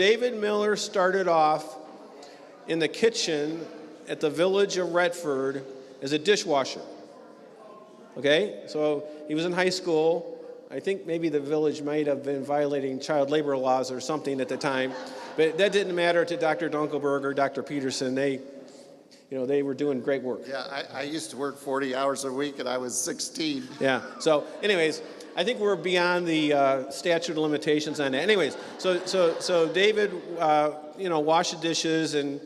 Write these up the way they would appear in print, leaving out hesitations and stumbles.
David Miller started off in the kitchen at the Village of Redford as a dishwasher. Okay, so he was in high school. I think maybe the village might have been violating child labor laws or something at the time, but that didn't matter to Dr. Dunkelberg or Dr. Peterson. They were doing great work. Yeah, I used to work 40 hours a week and I was 16. Yeah, so anyways, I think we're beyond the statute of limitations on that. Anyways, so David, washed the dishes and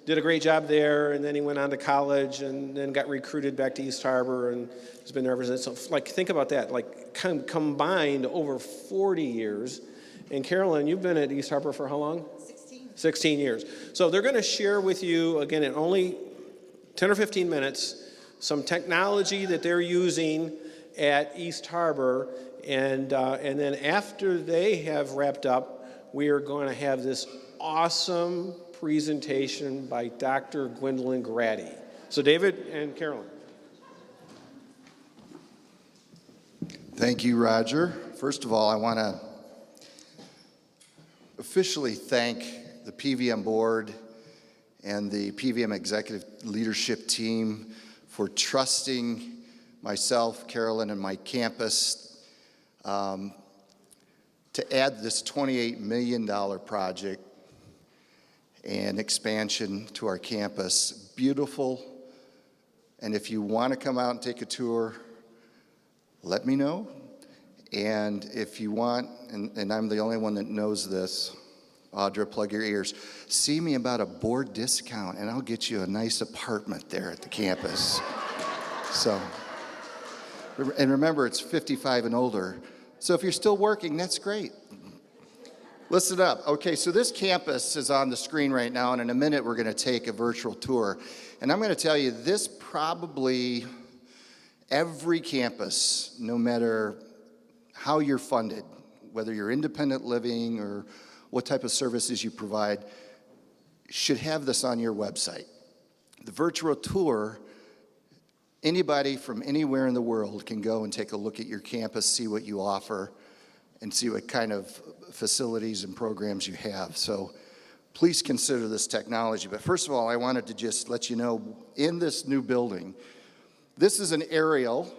did a great job there, and then he went on to college and then got recruited back to East Harbor and has been there ever since. So, think about that, combined over 40 years. And Carolyn, you've been at East Harbor for how long? 16 years. So they're going to share with you, again, in only 10 or 15 minutes, some technology that they're using at East Harbor, and then after they have wrapped up, we are going to have this awesome presentation by Dr. Gwendolyn Grady. So David and Carolyn. Thank you, Roger. First of all, I want to officially thank the PVM board and the PVM executive leadership team for trusting myself, Carolyn, and my campus to add this $28 million project and expansion to our campus. Beautiful. And if you want to come out and take a tour, let me know. And if you want, and I'm the only one that knows this, Audra, plug your ears, see me about a board discount and I'll get you a nice apartment there at the campus. So, and remember, it's 55 and older. So if you're still working, that's great. Listen up. Okay, so this campus is on the screen right now, and in a minute we're going to take a virtual tour. And I'm going to tell you, this probably every campus, no matter how you're funded, whether you're independent living or what type of services you provide, should have this on your website. The virtual tour, anybody from anywhere in the world can go and take a look at your campus, see what you offer, and see what kind of facilities and programs you have. So please consider this technology. But first of all, I wanted to just let you know, in this new building, this is an aerial,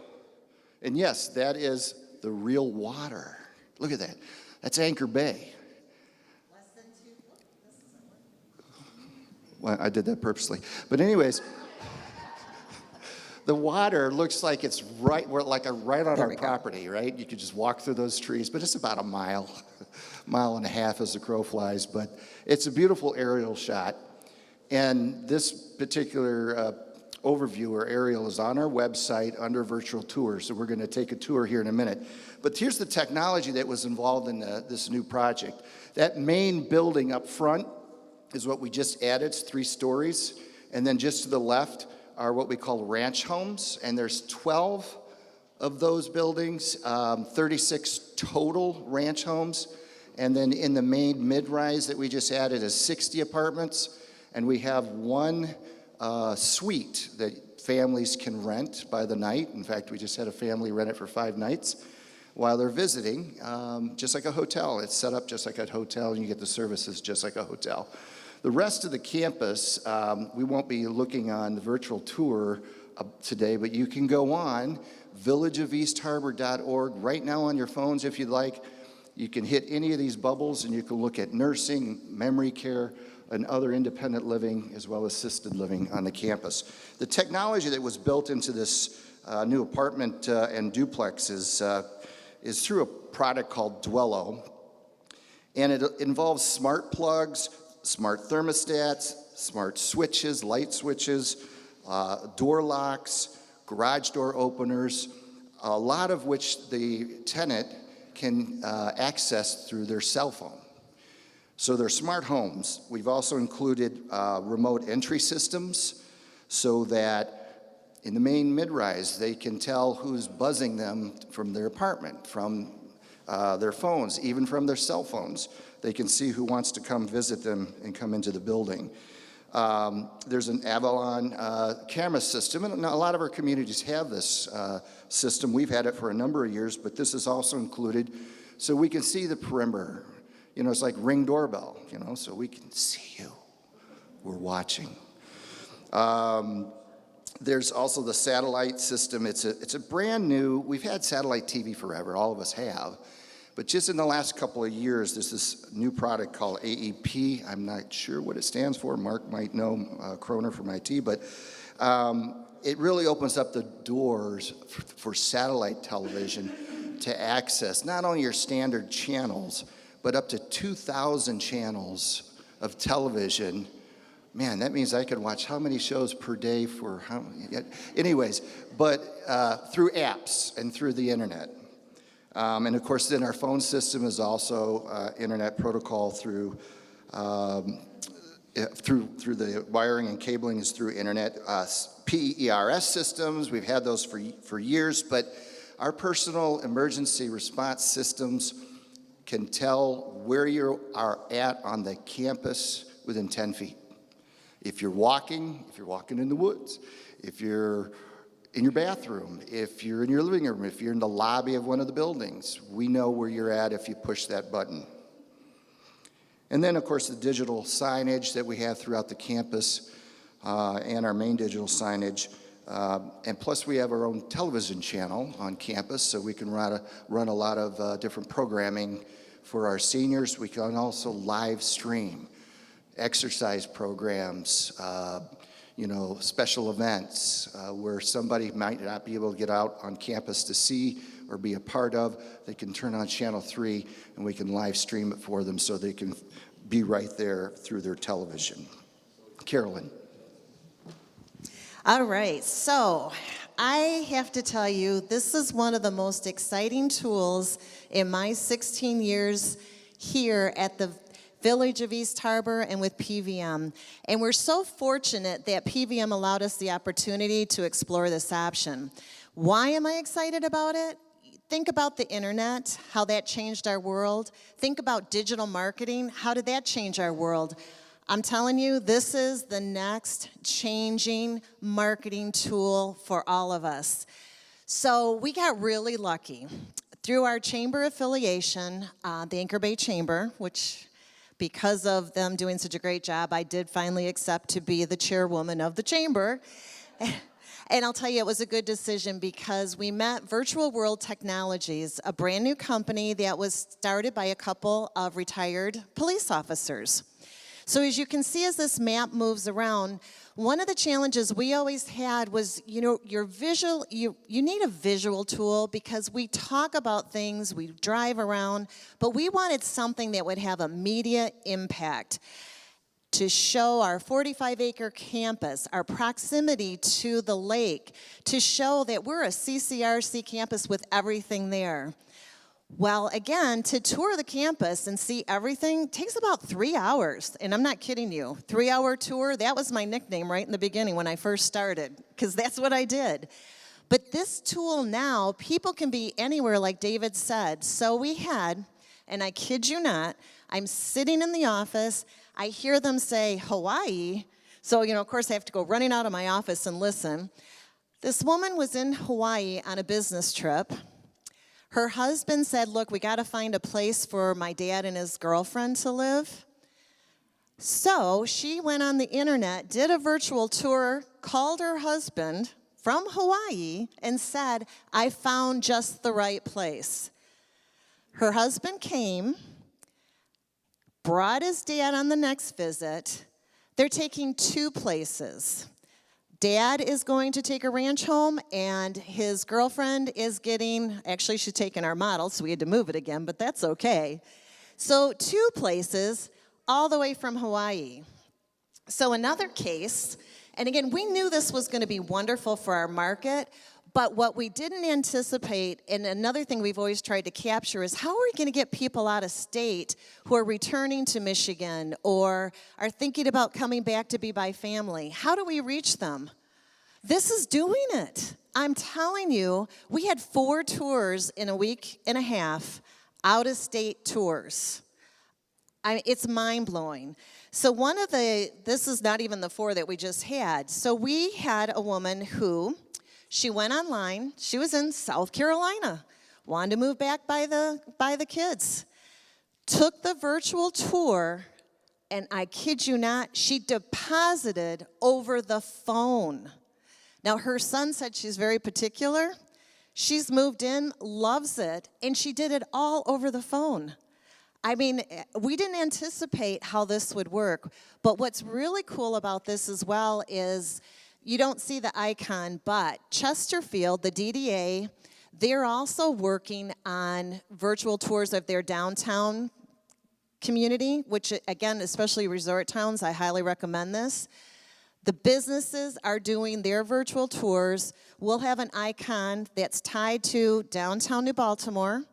and yes, that is the real water. Look at that. That's Anchor Bay. Less than 2 foot. This isn't Well, I did that purposely. But anyways, the water looks like it's right on our property, right? You could just walk through those trees, but it's about a mile and a half as the crow flies. But it's a beautiful aerial shot. And this particular overview or aerial is on our website under virtual tours. So we're going to take a tour here in a minute. But here's the technology that was involved in this new project. That main building up front is what we just added. It's 3 stories. And then just to the left are what we call ranch homes, and there's 12 of those buildings, 36 total ranch homes, and then in the main mid-rise that we just added is 60 apartments, and we have 1 suite that families can rent by the night. In fact, we just had a family rent it for 5 nights while they're visiting, just like a hotel. It's set up just like a hotel, and you get the services just like a hotel. The rest of the campus, we won't be looking on the virtual tour today, but you can go on villageofeastharbor.org right now on your phones if you'd like. You can hit any of these bubbles and you can look at nursing, memory care, and other independent living as well as assisted living on the campus. The technology that was built into this new apartment and duplex is through a product called Dwello, and it involves smart plugs, smart thermostats, smart switches, light switches, door locks, garage door openers, a lot of which the tenant can access through their cell phone. So they're smart homes. We've also included remote entry systems so that in the main mid-rise they can tell who's buzzing them from their apartment, from their phones, even from their cell phones. They can see who wants to come visit them and come into the building. There's an Avalon camera system, and a lot of our communities have this system. We've had it for a number of years, but this is also included so we can see the perimeter. It's like Ring doorbell, so we can see you. We're watching. There's also the satellite system. It's a brand new, we've had satellite TV forever, all of us have. But just in the last couple of years, there's this new product called AEP. I'm not sure what it stands for. Mark might know, Kroner from IT, but it really opens up the doors for satellite television to access not only your standard channels, but up to 2,000 channels of television. Man, that means I could watch how many shows per day for how many? Anyways, but through apps and through the internet. And of course, then our phone system is also internet protocol through the wiring and cabling is through internet. PERS systems, we've had those for years, but our personal emergency response systems can tell where you are at on the campus within 10 feet. If you're walking in the woods, if you're in your bathroom, if you're in your living room, if you're in the lobby of one of the buildings, we know where you're at if you push that button. And then, of course, the digital signage that we have throughout the campus and our main digital signage. And plus, we have our own television channel on campus, so we can run a lot of different programming for our seniors. We can also live stream exercise programs, special events where somebody might not be able to get out on campus to see or be a part of. They can turn on Channel 3 and we can live stream it for them so they can be right there through their television. Carolyn. All right, so I have to tell you, this is one of the most exciting tools in my 16 years here at the Village of East Harbor and with PVM. And we're so fortunate that PVM allowed us the opportunity to explore this option. Why am I excited about it? Think about the internet, how that changed our world. Think about digital marketing, how did that change our world? I'm telling you, this is the next changing marketing tool for all of us. So we got really lucky. Through our chamber affiliation, the Anchor Bay Chamber, which because of them doing such a great job, I did finally accept to be the chairwoman of the chamber. And I'll tell you, it was a good decision because we met Virtual World Technologies, a brand new company that was started by a couple of retired police officers. So as you can see as this map moves around, one of the challenges we always had was, you need a visual tool because we talk about things, we drive around, but we wanted something that would have immediate impact to show our 45-acre campus, our proximity to the lake, to show that we're a CCRC campus with everything there. Well, again, to tour the campus and see everything takes about 3 hours. And I'm not kidding you. 3-hour tour, that was my nickname right in the beginning when I first started, because that's what I did. But this tool now, people can be anywhere, like David said. So we had, and I kid you not, I'm sitting in the office, I hear them say Hawaii. So, of course, I have to go running out of my office and listen. This woman was in Hawaii on a business trip. Her husband said, look, we got to find a place for my dad and his girlfriend to live. So she went on the internet, did a virtual tour, called her husband from Hawaii, and said, I found just the right place. Her husband came, brought his dad on the next visit. They're taking 2 places. Dad is going to take a ranch home, and his girlfriend is actually she's taking our model, so we had to move it again, but that's okay. So 2 places all the way from Hawaii. So another case, and again, we knew this was going to be wonderful for our market, but what we didn't anticipate, and another thing we've always tried to capture, is how are we going to get people out of state who are returning to Michigan or are thinking about coming back to be by family? How do we reach them? This is doing it. I'm telling you, we had 4 tours in a week and a half, out-of-state tours. It's mind-blowing. So this is not even the 4 that we just had. So we had a woman who, she went online. She was in South Carolina, wanted to move back by the kids. took the virtual tour, and I kid you not, she deposited over the phone. Now, her son said she's very particular. She's moved in, loves it, and she did it all over the phone. I mean, we didn't anticipate how this would work, but what's really cool about this as well is you don't see the icon, but Chesterfield, the DDA, they're also working on virtual tours of their downtown community, which, again, especially resort towns, I highly recommend this. The businesses are doing their virtual tours. We'll have an icon that's tied to downtown New Baltimore.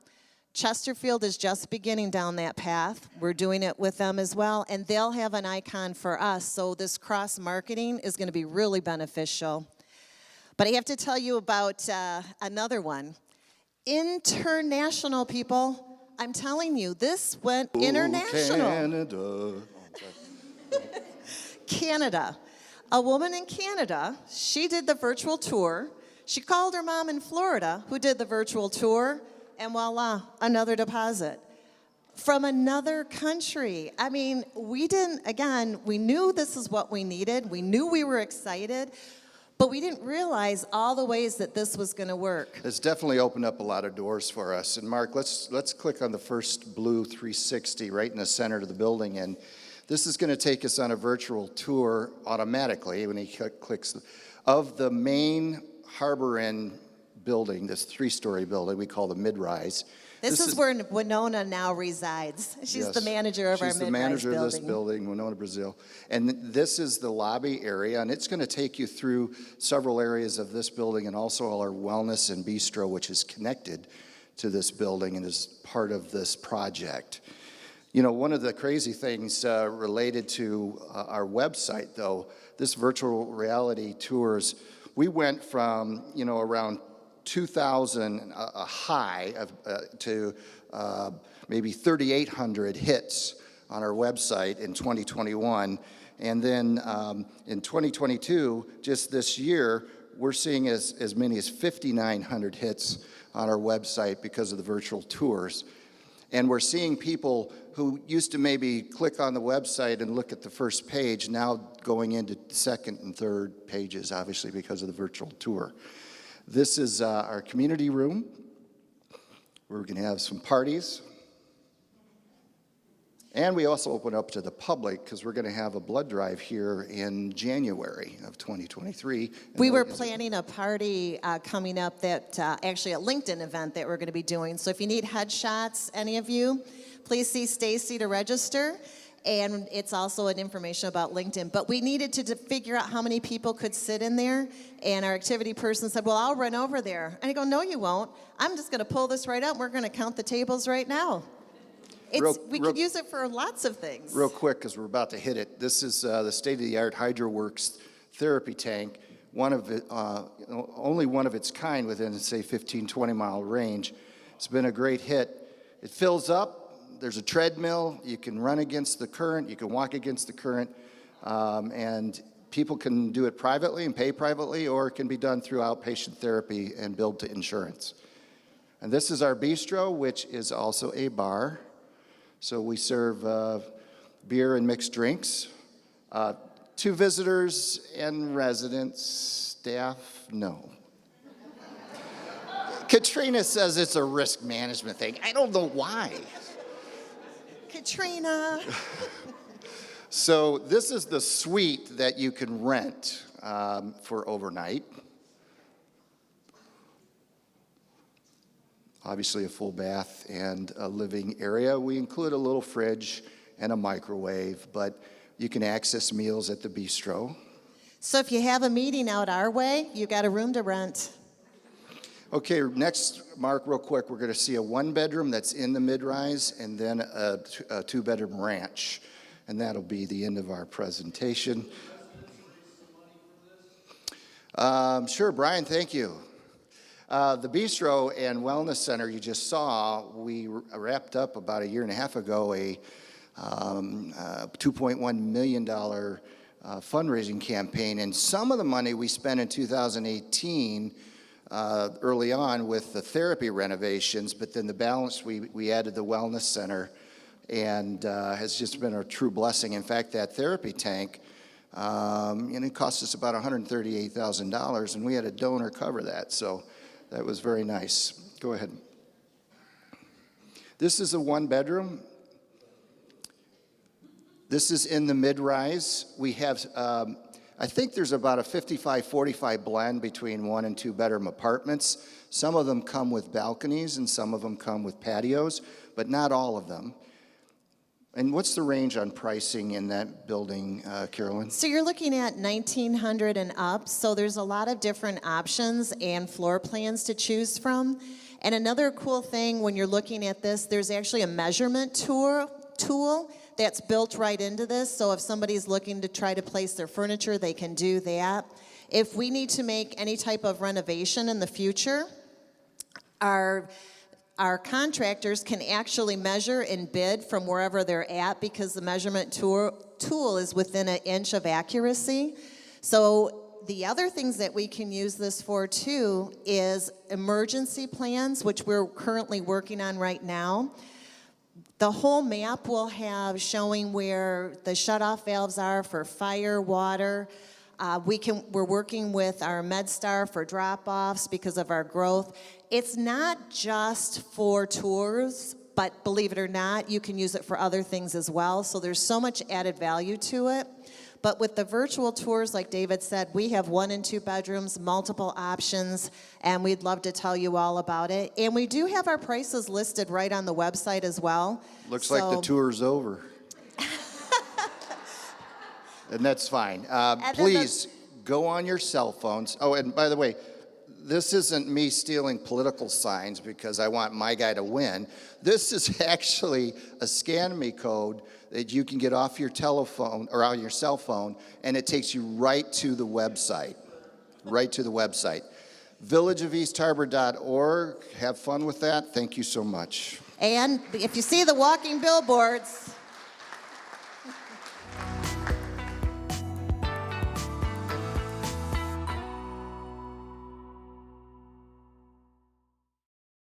Chesterfield is just beginning down that path. We're doing it with them as well, and they'll have an icon for us. So this cross-marketing is going to be really beneficial. But I have to tell you about another one. International, people. I'm telling you, this went international. Canada. Canada. A woman in Canada, she did the virtual tour. She called her mom in Florida, who did the virtual tour, and voila, another deposit from another country. I mean, we knew this is what we needed. We knew we were excited, but we didn't realize all the ways that this was going to work. It's definitely opened up a lot of doors for us. And Mark, let's click on the first blue 360 right in the center of the building, and this is going to take us on a virtual tour automatically when he clicks of the main harbor end building, this 3-story building we call the mid-rise. This is where Winona now resides. She's the manager of our mid-rise building. She's the manager of this building, Winona, Brazil. And this is the lobby area, and it's going to take you through several areas of this building and also all our wellness and bistro, which is connected to this building and is part of this project. You know, one of the crazy things related to our website, though, this virtual reality tours, we went from, around 2,000 a high to maybe 3,800 hits on our website in 2021. And then in 2022, just this year, we're seeing as many as 5,900 hits on our website because of the virtual tours. And we're seeing people who used to maybe click on the website and look at the first page now going into second and third pages, obviously because of the virtual tour. This is our community room. We're going to have some parties. And we also open up to the public because we're going to have a blood drive here in January of 2023. We were planning a party coming up that actually a LinkedIn event that we're going to be doing. So if you need headshots, any of you, please see Stacy to register. And it's also an information about LinkedIn. But we needed to figure out how many people could sit in there. And our activity person said, well, I'll run over there. And I go, no, you won't. I'm just going to pull this right out. And we're going to count the tables right now. We could use it for lots of things. Real quick, because we're about to hit it. This is the state-of-the-art HydroWorks therapy tank, only one of its kind within, say, 15, 20-mile range. It's been a great hit. It fills up. There's a treadmill. You can run against the current. You can walk against the current. And people can do it privately and pay privately, or it can be done through outpatient therapy and billed to insurance. And this is our bistro, which is also a bar. So we serve beer and mixed drinks. 2 visitors and residents. Staff, no. Katrina says it's a risk management thing. I don't know why. Katrina. So this is the suite that you can rent for overnight. Obviously a full bath and a living area. We include a little fridge and a microwave, but you can access meals at the bistro. So if you have a meeting out our way, you got a room to rent. Okay, next, Mark, real quick, we're going to see a 1-bedroom that's in the mid-rise and then a 2-bedroom ranch. And that'll be the end of our presentation. Sure, Brian, thank you. The Bistro and Wellness Center you just saw, we wrapped up about 1.5 years ago a $2.1 million fundraising campaign. And some of the money we spent in 2018 early on with the therapy renovations, but then the balance we added the Wellness Center and has just been a true blessing. In fact, that therapy tank, it cost us about $138,000, and we had a donor cover that, so that was very nice. Go ahead. This is a one-bedroom. This is in the mid-rise. We have, I think there's about a 55-45 blend between one and two bedroom apartments. Some of them come with balconies and some of them come with patios, but not all of them. And what's the range on pricing in that building, Carolyn? So you're looking at 1,900 and up, so there's a lot of different options and floor plans to choose from. And another cool thing when you're looking at this, there's actually a measurement tool that's built right into this, so if somebody's looking to try to place their furniture, they can do that. If we need to make any type of renovation in the future, our contractors can actually measure and bid from wherever they're at because the measurement tool is within an inch of accuracy. So the other things that we can use this for too is emergency plans, which we're currently working on right now. The whole map will have showing where the shutoff valves are for fire, water. We're working with our MedStar for drop-offs because of our growth. It's not just for tours, but believe it or not, you can use it for other things as well. So there's so much added value to it. But with the virtual tours, like David said, we have 1 and 2 bedrooms, multiple options, and we'd love to tell you all about it. And we do have our prices listed right on the website as well. Looks like the tour's over. And that's fine. Please go on your cell phones. Oh, and by the way, this isn't me stealing political signs because I want my guy to win. This is actually a scan me code that you can get off your telephone or on your cell phone, and it takes you right to the website. Right to the website. villageofeastharbor.org. Have fun with that. Thank you so much. And if you see the walking billboards,